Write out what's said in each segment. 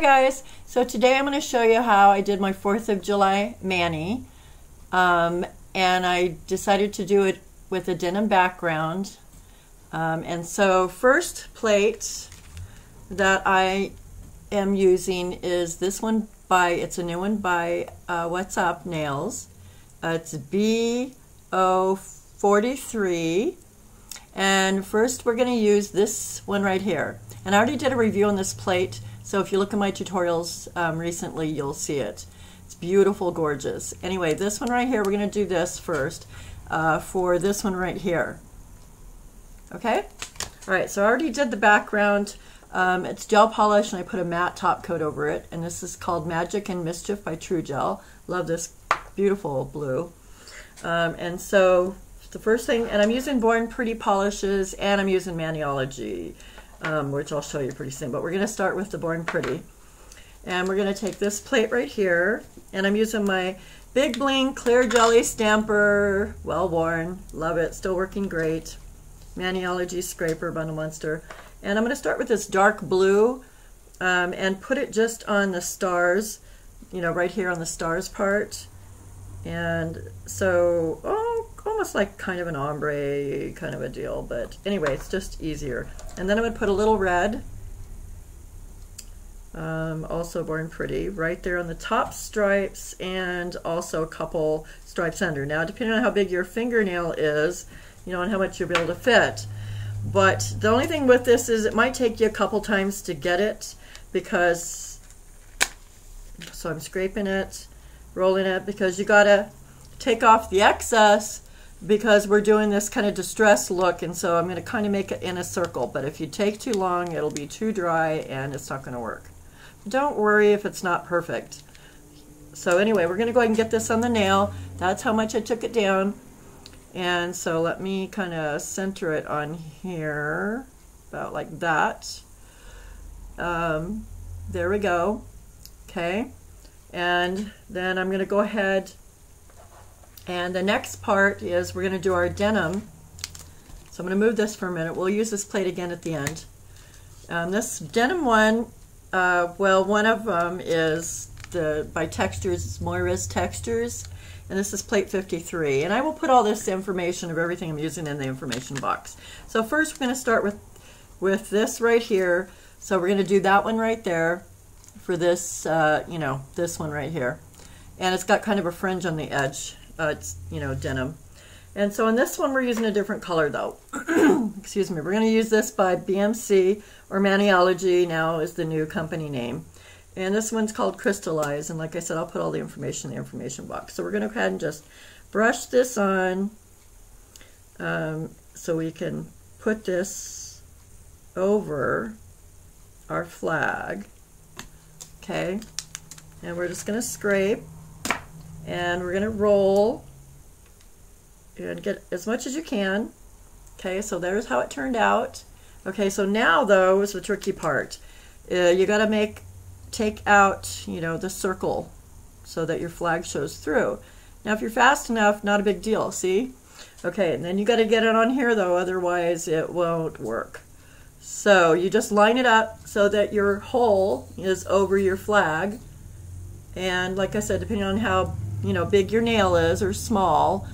Guys, so today I'm going to show you how I did my 4th of July mani, and I decided to do it with a denim background. And so first plate that I am using is this one it's a new one by What's Up Nails. It's BO43, and first we're going to use this one right here. And I already did a review on this plate, so if you look at my tutorials recently, you'll see it. It's beautiful, gorgeous. Anyway, this one right here, we're going to do this first for this one right here. Okay? All right, so I already did the background. It's gel polish, and I put a matte top coat over it. And this is called Magic and Mischief by True Gel. Love this beautiful blue. And so the first thing, and I'm using Born Pretty polishes, and I'm using Maniology, which I'll show you pretty soon. But we're going to start with the Born Pretty. And we're going to take this plate right here, and I'm using my Big Bling Clear Jelly Stamper, well worn, love it, still working great. Maniology Scraper Bundle Monster. And I'm going to start with this dark blue and put it just on the stars, you know, right here on the stars part. And so, almost like kind of an ombre kind of a deal, but anyway, it's just easier. And then I would put a little red, also Born Pretty, right there on the top stripes, and also a couple stripes under. Now, depending on how big your fingernail is, you know, and how much you'll be able to fit. But the only thing with this is it might take you a couple times to get it, because, so I'm scraping it, rolling it, because you gotta take off the excess, because we're doing this kind of distressed look, and so I'm going to kind of make it in a circle. But if you take too long, it'll be too dry and it's not going to work. Don't worry if it's not perfect. So anyway, we're going to go ahead and get this on the nail. That's how much I took it down. And so let me kind of center it on here, about like that. There we go. Okay. And then I'm going to go ahead, and the next part is we're going to do our denim. So I'm going to move this for a minute. We'll use this plate again at the end. This denim one, well, one of them is by Textures, it's Moira's Textures, and this is plate 53. And I will put all this information of everything I'm using in the information box. So first we're going to start with this right here. So we're going to do that one right there for this, you know, this one right here. And it's got kind of a fringe on the edge. It's, you know, denim. And so in this one we're using a different color though. Excuse me. We're going to use this by BMC, or Maniology now is the new company name. And this one's called Crystallize, and like I said, I'll put all the information in the information box. So we're going to go ahead and just brush this on, so we can put this over our flag. Okay, and we're just going to scrape, and we're going to roll and get as much as you can. Okay, so there's how it turned out. Okay, so now though is the tricky part. You got to take out, you know, the circle so that your flag shows through. Now if you're fast enough, not a big deal, see? Okay, and then you got to get it on here though, otherwise it won't work. So you just line it up so that your hole is over your flag. And like I said, depending on how, you know, big your nail is or small,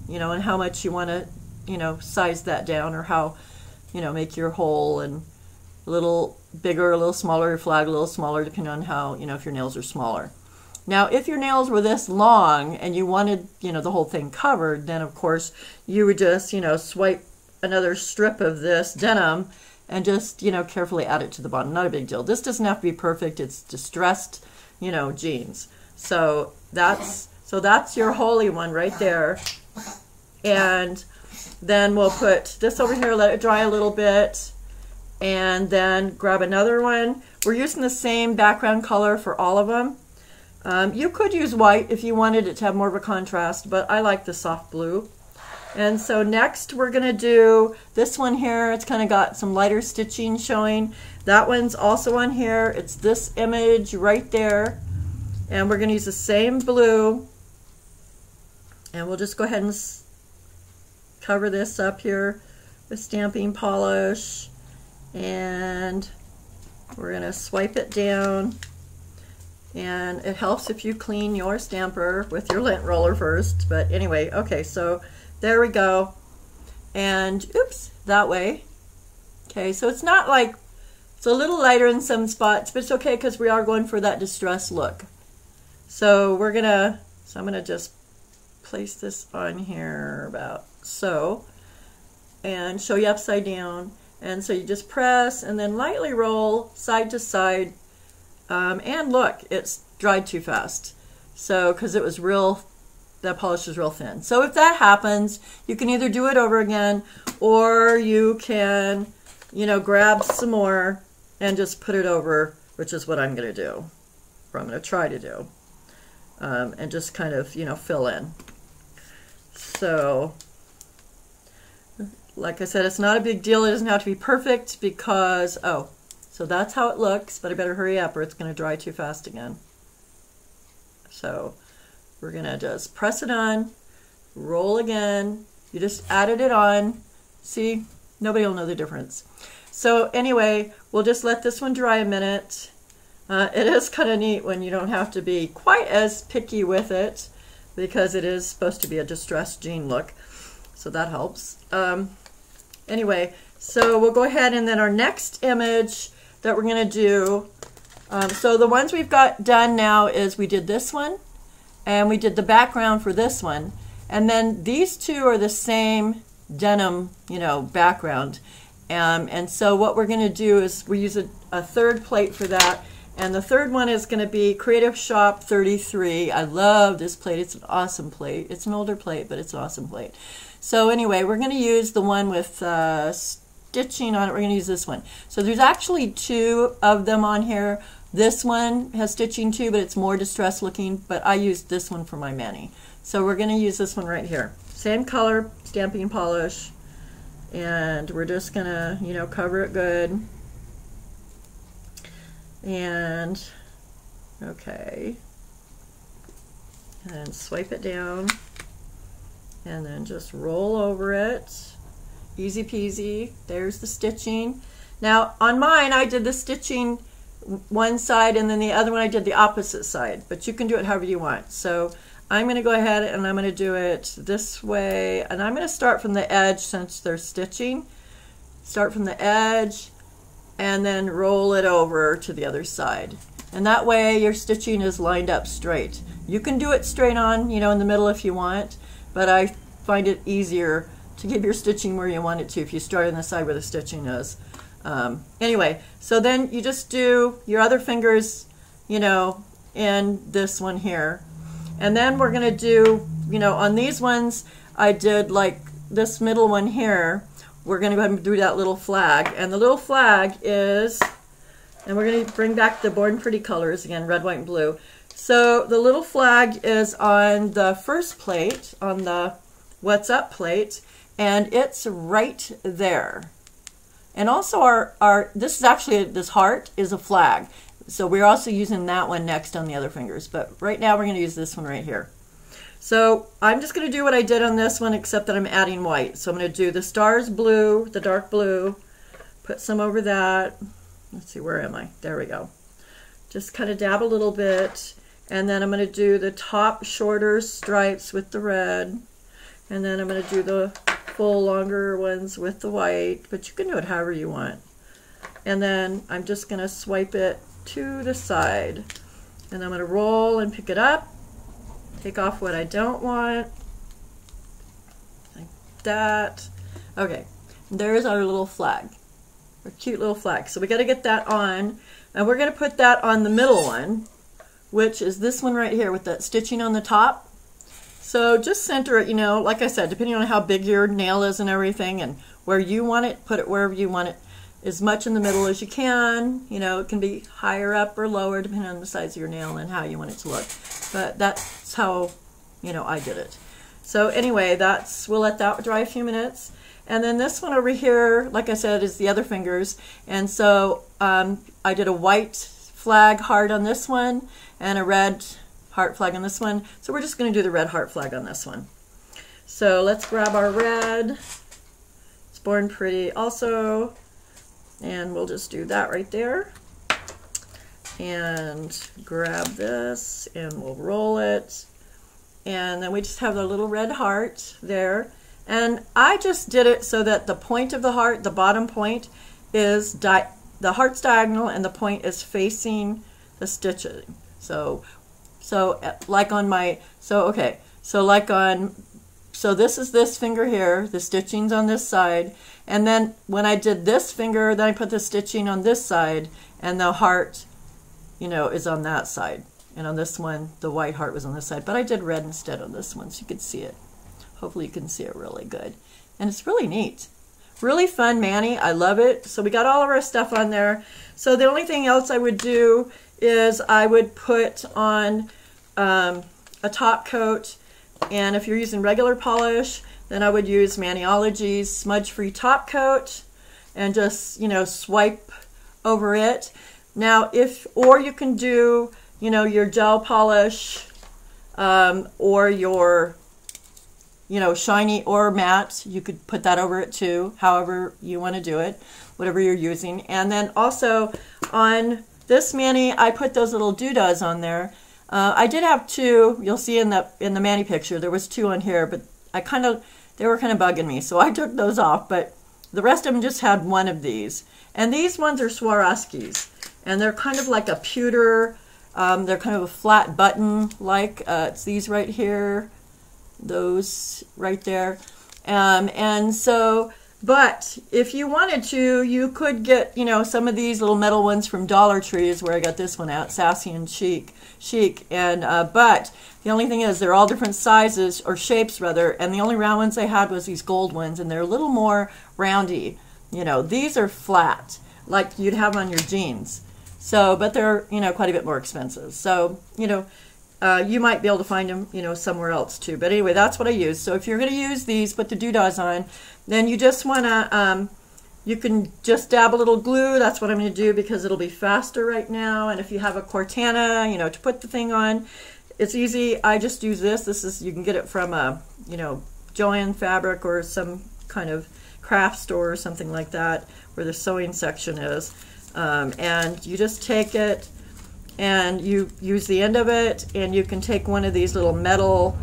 you know, and how much you want to, you know, size that down, or how, you know, make your hole and a little bigger, a little smaller, your flag a little smaller, depending on how, you know, if your nails are smaller. Now, if your nails were this long and you wanted, you know, the whole thing covered, then of course you would just, you know, swipe another strip of this denim and just, you know, carefully add it to the bottom. Not a big deal. This doesn't have to be perfect. It's distressed, you know, jeans. So that's your holy one right there. And then we'll put this over here, let it dry a little bit, and then grab another one. We're using the same background color for all of them. You could use white if you wanted it to have more of a contrast, but I like the soft blue. And so next we're going to do this one here. It's kind of got some lighter stitching showing. That one's also on here. It's this image right there. And we're going to use the same blue. And we'll just go ahead and cover this up here with stamping polish. And we're going to swipe it down And it helps if you clean your stamper with your lint roller first. But anyway, okay, so there we go. And oops, that way. Okay, so it's not like, it's a little lighter in some spots, but it's okay because we are going for that distressed look. So I'm gonna just place this on here about so, and show you upside down. And so you just press and then lightly roll side to side. And look, it's dried too fast. So, because it was that polish is real thin. So if that happens, you can either do it over again, or you can, grab some more and just put it over, which is what I'm going to do, or I'm going to try to do, and just kind of, fill in. So, like I said, it's not a big deal. It doesn't have to be perfect because, so that's how it looks, but I better hurry up or it's going to dry too fast again. So we're going to just press it on, roll again. You just added it on. See, nobody will know the difference. So anyway, we'll just let this one dry a minute. It is kind of neat when you don't have to be quite as picky with it because it is supposed to be a distressed jean look. So that helps. Anyway, so we'll go ahead and then our next image that we're going to do, so the ones we've got done now is we did this one and we did the background for this one, and then these two are the same denim background, and so what we're going to do is we use a third plate for that, and the third one is going to be Creative Shop 33. I love this plate. It's an awesome plate. It's an older plate, but it's an awesome plate. So anyway, we're going to use the one with stitching on it. We're going to use this one. So there's actually two of them on here. This one has stitching too, but it's more distressed looking, but I used this one for my mani. So we're going to use this one right here. Same color, stamping polish, and we're just going to, cover it good. And, okay. And then swipe it down, and then just roll over it. Easy peasy. There's the stitching. Now on mine I did the stitching one side and then the other one I did the opposite side, but you can do it however you want. So I'm going to go ahead and I'm going to do it this way, and I'm going to start from the edge since they're stitching. Start from the edge and then roll it over to the other side, and that way your stitching is lined up straight. You can do it straight on, in the middle if you want, but I find it easier to give your stitching where you want it to if you start on the side where the stitching is. Anyway, so then you just do your other fingers, in this one here. And then we're going to do, on these ones, I did like this middle one here. We're going to go ahead and do that little flag. And the little flag is, and we're going to bring back the Born Pretty colors again, red, white, and blue. So the little flag is on the first plate, on the What's Up plate, and it's right there. And also this is actually, this heart is a flag. So we're also using that one next on the other fingers. But right now we're going to use this one right here. So I'm just going to do what I did on this one, except that I'm adding white. So I'm going to do the stars blue, the dark blue, put some over that. Let's see, where am I? There we go. Just kind of dab a little bit. And then I'm going to do the top shorter stripes with the red. And then I'm going to do the full longer ones with the white, but you can do it however you want. And then I'm just going to swipe it to the side, and I'm going to roll and pick it up, take off what I don't want, like that. Okay, there's our little flag, our cute little flag. So we got to get that on, and we're going to put that on the middle one, which is this one right here with that stitching on the top. So just center it, like I said, depending on how big your nail is and everything and where you want it, put it wherever you want it, as much in the middle as you can. It can be higher up or lower depending on the size of your nail and how you want it to look. But that's how, I did it. So anyway, we'll let that dry a few minutes. And then this one over here, like I said, is the other fingers. And so I did a white flag heart on this one and a red heart flag on this one. So we're just going to do the red heart flag on this one. So let's grab our red. It's Born Pretty also. And we'll just do that right there. and grab this and we'll roll it. And then we just have the little red heart there. And I just did it so that the point of the heart, the bottom point, is the heart's diagonal and the point is facing the stitching. So like on my, so this is this finger here, the stitching's on this side, and then when I did this finger, then I put the stitching on this side, and the heart, you know, is on that side. And on this one, the white heart was on this side, but I did red instead on this one, so you could see it. Hopefully you can see it really good. And it's really neat. Really fun mani. I love it. So we got all of our stuff on there. So the only thing else I would do is I would put on a top coat. And if you're using regular polish, then I would use Maniology's smudge-free top coat and just, you know, swipe over it. Now, or you can do, you know, your gel polish or your, you know, shiny or matte. You could put that over it too, however you want to do it, whatever you're using. And then also on this mani, I put those little doodahs on there. I did have two. You'll see in the mani picture there was two on here, but they were kind of bugging me, so I took those off. But the rest of them just had one of these. And these ones are Swarovskis, and they're kind of like a pewter. They're kind of a flat button, like it's these right here, those right there, and so. But if you wanted to, you could get, you know, some of these little metal ones from Dollar Tree is where I got this one at, Sassy and Chic. And but the only thing is they're all different sizes, or shapes rather, and the only round ones I had was these gold ones, and they're a little more roundy. You know, these are flat, like you'd have on your jeans. So, but they're, you know, quite a bit more expensive. So, you know, you might be able to find them, you know, somewhere else too. But anyway, that's what I use. So if you're going to use these, put the doodahs on, then you just want to, you can just dab a little glue. That's what I'm going to do because it'll be faster right now. And if you have a Cortana, you know, to put the thing on, it's easy. I just use this. This is, you can get it from a, you know, Joann Fabric or some kind of craft store or something like that where the sewing section is. And you just take it and you use the end of it, and you can take one of these little metal,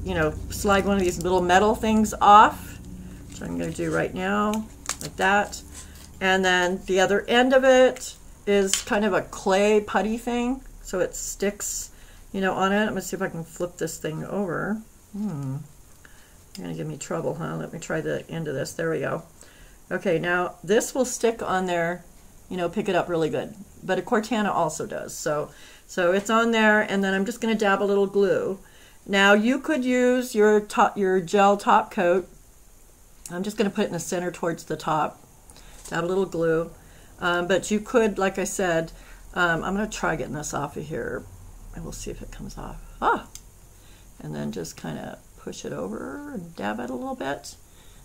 you know, slide one of these little metal things off, which I'm going to do right now, like that. And then the other end of it is kind of a clay putty thing, so it sticks, you know, on it. I'm going to see if I can flip this thing over. You're going to give me trouble, huh? Let me try the end of this. There we go. Okay, now this will stick on there, you know, pick it up really good. But a Cortana also does. So it's on there, and then I'm just going to dab a little glue. Now you could use your gel top coat. I'm just going to put it in the center towards the top. Dab a little glue. But you could, like I said, I'm going to try getting this off of here, and we'll see if it comes off. And then just kind of push it over and dab it a little bit.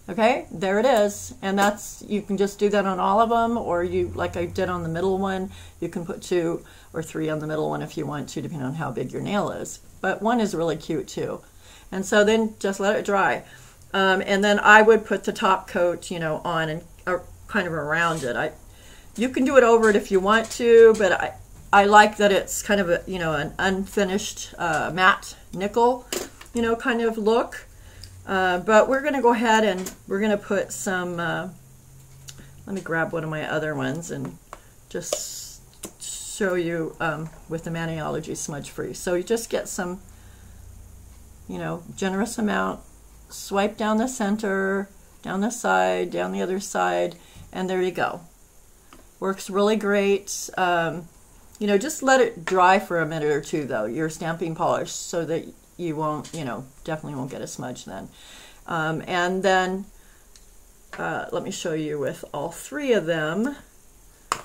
Okay, there it is. And that's, you can just do that on all of them, or you, like I did on the middle one, you can put 2 or 3 on the middle one if you want to, depending on how big your nail is. But one is really cute too. And so then just let it dry. And then I would put the top coat, you know, on and kind of around it. You can do it over it if you want to, but I like that it's kind of a, you know, an unfinished matte nickel, you know, kind of look. But we're going to go ahead and we're going to put some, let me grab one of my other ones and just show you with the Maniology Smudge Free. So you just get some, you know, generous amount, swipe down the center, down the side, down the other side, and there you go. Works really great. You know, just let it dry for a minute or two though, your stamping polish, so that you won't, you know, definitely won't get a smudge then. And then let me show you with all 3 of them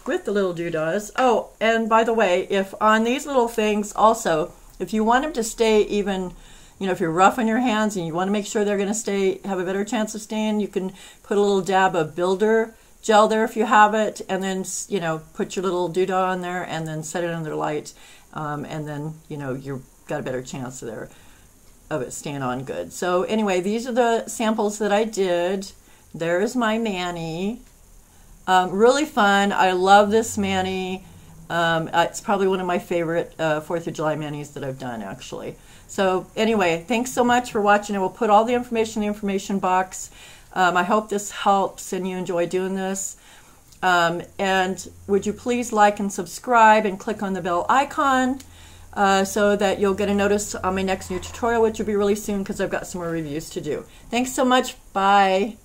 with the little doodahs. Oh, and by the way, if on these little things also, if you want them to stay even, you know, if you're rough on your hands and you want to make sure they're going to have a better chance of staying, you can put a little dab of Builder gel there if you have it, and then, you know, put your little doodah on there and then set it under light, and then, you know, you've got a better chance of it staying on good. So anyway, these are the samples that I did. There's my mani. Really fun. I love this mani. It's probably one of my favorite 4th of July manis that I've done, actually. So anyway, thanks so much for watching. I will put all the information in the information box. I hope this helps and you enjoy doing this. And would you please like and subscribe and click on the bell icon so that you'll get a notice on my next new tutorial, which will be really soon because I've got some more reviews to do. Thanks so much. Bye.